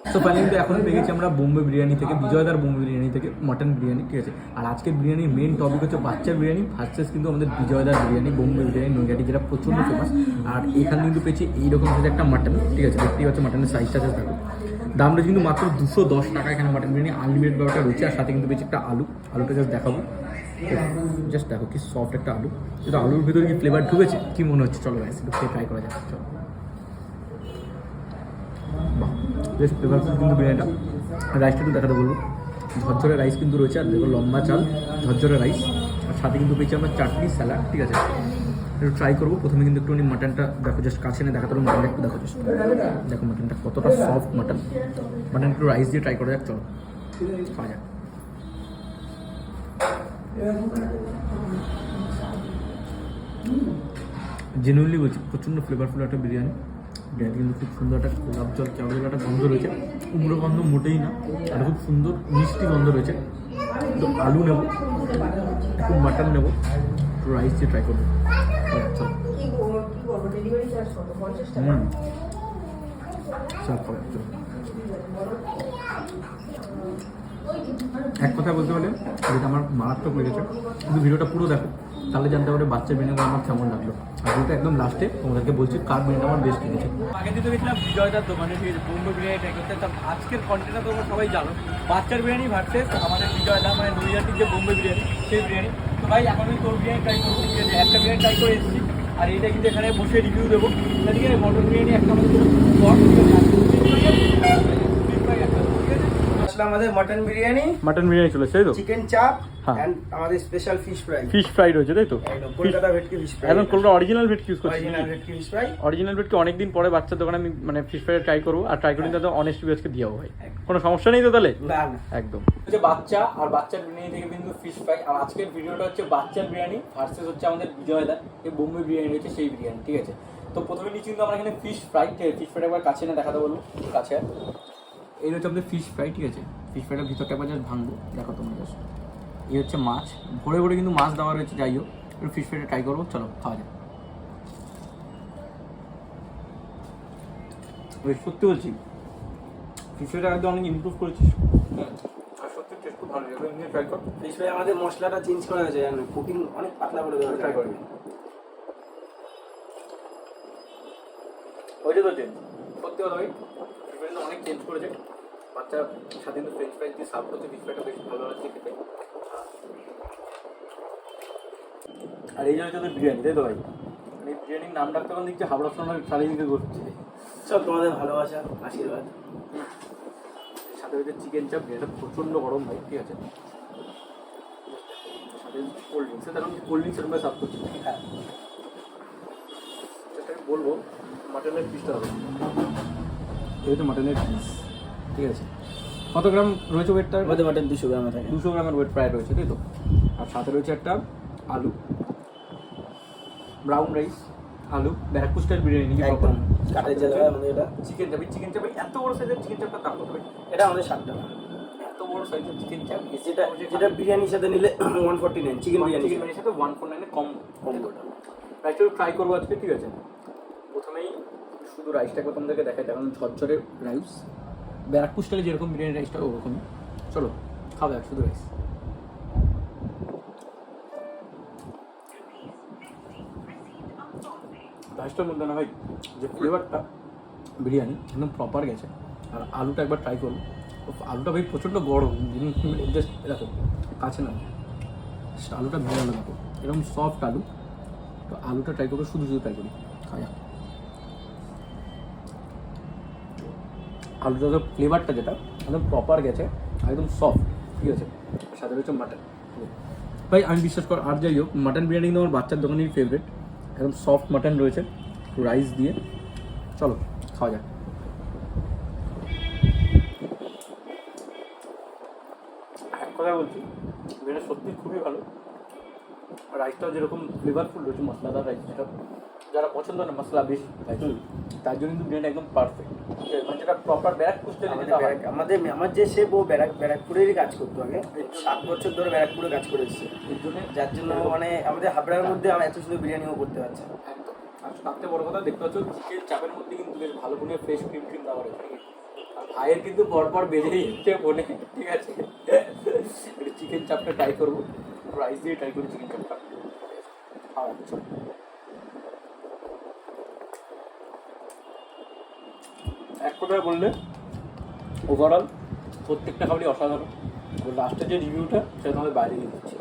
তো ফাইনালি কিন্তু এখন পেয়ে গেছি আমরা বোম্বে বিরিয়ানি থেকে, বিজয়দার বোম্বে বিরিয়ানি থেকে মটন বিরিয়ানি, ঠিক আছে। আর আজকের বিরিয়ানির মেন টপিক হচ্ছে বাচ্চার বিরিয়ানি ভার্সেস কিন্তু আমাদের বিজয়দার বিরিয়ানি, বোম্বে বিরিয়ানি নৈহাটি, যেটা প্রচণ্ড ফেমাস। আর এখানে কিন্তু পেয়েছি এইরকম সাইজের একটা মাটন, ঠিক আছে। দেখতেই পাচ্ছি মাটনের সাইজটা থাকবে। দামটা কিন্তু মাত্র 210 টাকা। এখানে মাটন বিরিয়ানি আনলিমিটেড ব্যাপারটা রয়েছে। আর সাথে কিন্তু পেয়েছি একটা আলুটা জাস্ট দেখাবো, জাস্ট দেখো কি সফট একটা আলু। কিন্তু আলুর ভিতরে কি ফ্লেভার ঢুকেছে কি মনে হচ্ছে, চলো গাইস একটু ট্রাই করা যাক। চলো, বেশ ফ্লেভারফুল কিন্তু বিরিয়ানিটা। রাইসটা একটু দেখাতে বলবো, ঝরঝরে রাইস কিন্তু রয়েছে। আর দেখো লম্বা চাল, ঝরঝরে রাইস, আর সাথে কিন্তু পেয়েছি আমরা চাটনি, স্যালাড, ঠিক আছে। একটু ট্রাই করবো। প্রথমে কিন্তু একটুখানি মাটনটা দেখো, জাস্ট কাছে নিয়ে দেখাতে পারবো। মাটনটা একটু দেখো, জাস্ট দেখো মাটনটা কতটা সফট মাটন। মাটন একটু রাইস দিয়ে ট্রাই করা যাক, চলো খাওয়া যাক। জেনুইনলি বলছি প্রচণ্ড ফ্লেভারফুল একটা বিরিয়ানি। বিরিয়ানি কিন্তু খুব সুন্দর একটা গোলাপ জল চাউলের একটা গন্ধ রয়েছে, উমড়ো গন্ধ মোটেই না। আর খুব সুন্দর মিষ্টি গন্ধ রয়েছে। তো আলু নেবো, একটু মাটন নেবো, একটু রাইস দিয়ে ট্রাই করবো। এক কথা বলতে পারলে যেটা আমার মারাত্মক লেগেছে, কিন্তু ভিডিওটা পুরো দেখো তাহলে জানতে পারবে বাচ্চার বিরিয়ানি আমার কেমন লাগলো। আর ভিডিওটা একদম লাস্টে তোমাদেরকে বলছি কার বিরিয়ানি আমার বেস্ট লেগেছে। আগে দিতে গেছিলাম বিজয়দার দোকানে, ঠিক আছে, বোম্বে বিরিয়ানি ট্রাই করতে। তার আজকের কন্টেন্টটা তোমরা সবাই জানো, বাচ্চার বিরিয়ানি ভার্সেস আমাদের বিজয়দা, মানে নৈহাটির যে বোম্বে বিরিয়ানি, সেই বিরিয়ানি। তো ভাই এখন আমি তোর বিরিয়ানি ট্রাই করবো, ঠিক আছে। একটা বিরিয়ানি ট্রাই করে এসেছি, আর এইটা কিন্তু এখানে বসে রিভিউ দেবো। ঠিক আছে, মটন বিরিয়ানি একটা আমাদের আমাদের মটন বিরিয়ানি চলেছে, তাই তো? চিকেন চাপ হ্যাঁ, এন্ড আমাদের স্পেশাল ফিশ ফ্রাই রয়েছে, তাই তো? কলকাতা ভেটকি ফিশ ফ্রাই, একদম কলকাতা অরিজিনাল ভেটকি ইউজ করছি। অরিজিনাল ভেটকি অনেকদিন পরে বাচ্চার দোকানে আমি মানে ফিশ ফ্রাই ট্রাই করবো। আর ট্রাই করি তাতে অনেস্টলি আজকে দিয়াও ভাই, কোনো সমস্যা নেই তো তাহলে? না না, একদম। হচ্ছে বাচ্চা আর বাচ্চার বিরিয়ানি থেকে কিন্তু ফিশ ফ্রাই। আর আজকের ভিডিওটা হচ্ছে বাচ্চার বিরিয়ানি ভার্সেস হচ্ছে আমাদের বিজয়দার এই বোম্বে বিরিয়ানি রয়েছে, সেই বিরিয়ানি, ঠিক আছে। তো প্রথমে নিচ্ছি কিন্তু আমরা এখানে ফিশ ফ্রাই, ঠিক আছে। ফিশ ফ্রাইটা একবার কাছে না দেখাতে বলবো, কাছে। এই হচ্ছে আমাদের ফিশ ফ্রাই, ঠিক আছে। ফিশ ফ্রাইটার ভিতরটা একবার জাস্ট ভাঙবো, দেখো তোমরা জাস্ট। এই হচ্ছে মাছ, ভরে ভরে কিন্তু মাছ দেওয়া রয়েছে। যাই হোক, একটু ফিশ ফ্রাইটা ট্রাই করবো, চলো খাওয়া যাক। সত্যি বলছি ফিশ ফ্রাইটা একদম অনেক ইমপ্রুভ করেছিস। আর সত্যি টেস্ট খুব ভালো লাগে। এমনি ট্রাই কর। ফিশ ফ্রাই আমাদের মশলাটা চেঞ্জ করা হয়েছে, জানো, কুকিং অনেক পাতলা করে দেওয়া ট্রাই যায়। করবি ওইটা তো চেঞ্জ, সত্যি কথা ভাই, ফিশ ফ্রাই অনেক চেঞ্জ করেছে। বাচ্চার সাথে কিন্তু ফ্রেঞ্চ ফ্রাই দিয়ে সার্ভ করতে ফিশ ফ্রাইটা বেশ ভালো লাগছে খেতে। আর এই যে হচ্ছে তোদের বিরিয়ানি, তাই তো ভাই? মানে এই বিরিয়ানির নাম ডাকতে পারেন দেখছি হাবড়া সোনার চারিদিকে করছে। সব তোমাদের ভালোবাসা, আশীর্বাদ। সাথে হচ্ছে চিকেন চাপ, এটা প্রচণ্ড গরম ভাই, ঠিক আছে। সাথে কোল্ড ড্রিঙ্কস, তার কোল্ড ড্রিঙ্কস এরকম সার্ভ করছি। হ্যাঁ, যেটা আমি বলবো মাটনের পিসটা হবে, এই হচ্ছে মাটনের পিস, ঠিক আছে। কত গ্রাম রয়েছে ওয়েটটা? আমাদের মাটন 200 গ্রাম থাকে। 200 গ্রামের ওয়েট প্রায় রয়েছে, তাই তো? আর সাথে রয়েছে একটা আলু, ব্রাউন রাইস, আলু, ব্যারাকপুর স্টাইল বিরিয়ানি নাকি? একদম কাঠের জাল হয় আমাদের এটা। চিকেন চাপ এত বড় সাইজের চিকেন চাপটা দাম কত ভাই? এটা আমাদের 60 টাকা। এত বড় সাইজের চিকেন চাপ, যেটা বিরিয়ানির সাথে নিলে 149, চিকেন বিরিয়ানির সাথে 149 কম কম্বোটা। রাইসটা ট্রাই করবো আজকে, ঠিক আছে। প্রথমেই শুধু রাইসটাকে তোমাদেরকে দেখাই, কারণ ঝরঝরে রাইস, ব্যারাকপুর স্টাইলে যেরকম বিরিয়ানি রাইসটা ওরকমই। চলো খাওয়া যাক শুধু রাইস। রাইসটার মধ্যে না ভাই যে ফ্লেভারটা বিরিয়ানি একদম প্রপার গেছে। আর আলুটা একবার ট্রাই করবো। আলুটা ভাই প্রচণ্ড গরম, জাস্ট এরকম কাছে না, আলুটা ভেঙে আলু দেখো, এরকম সফট আলু। তো আলুটা ট্রাই করবো, শুধু ট্রাই করি, খাওয়া যাক। আলুটা ফ্লেভারটা যেটা একদম প্রপার গেছে, একদম সফট, ঠিক আছে। সাথে রয়েছে মাটন ভাই, আমি বিশ্বাস কর। আর যাই হোক, মাটন বিরিয়ানি কিন্তু আমার বাচ্চার দোকানের ফেভারিট। একদম সফট মাটন রয়েছে রাইস দিয়ে, চলো খাওয়া যাক। এক কথা বলছি, বিরিয়ানি সত্যি খুবই ভালো। রাইসটাও যেরকম ফ্লেভারফুল রয়েছে, মশলাদার রাইস, যেটা যারা পছন্দ না মশলা বেশি তার জন্য কিন্তু বিরিয়ানি একদম পারফেক্ট। মানে যেটা প্রপার ব্যারাকপুর স্টাইলে আমার যে শেফ, ও ব্যারাকপুরেরই কাজ করতো আগে, 7 বছর ধরে ব্যারাকপুরে কাজ করে এসেছে। এর জন্য যার জন্য মানে আমাদের হাবড়ার মধ্যে আমরা এত সুন্দর বিরিয়ানিও করতে পারছি। একদম। আর সবথেকে বড় কথা দেখতে পাচ্ছ চিকেন চাপের মধ্যে কিন্তু বেশ ভালো করে ফ্রেশ ক্রিম দেওয়া রয়েছে। ভাইয়ের কিন্তু পরপর বেজেই যাচ্ছে মনে, ঠিক আছে। একটু চিকেন চাপটা ট্রাই করবো, রাইস দিয়ে ট্রাই করি চিকেন চাপটা। আচ্ছা, এক কথায় বললে ওভারঅল প্রত্যেকটা খাবারই অসাধারণ। লাস্টের যে রিভিউটা সেটা আমাদের বাইরে দিয়ে দিচ্ছি।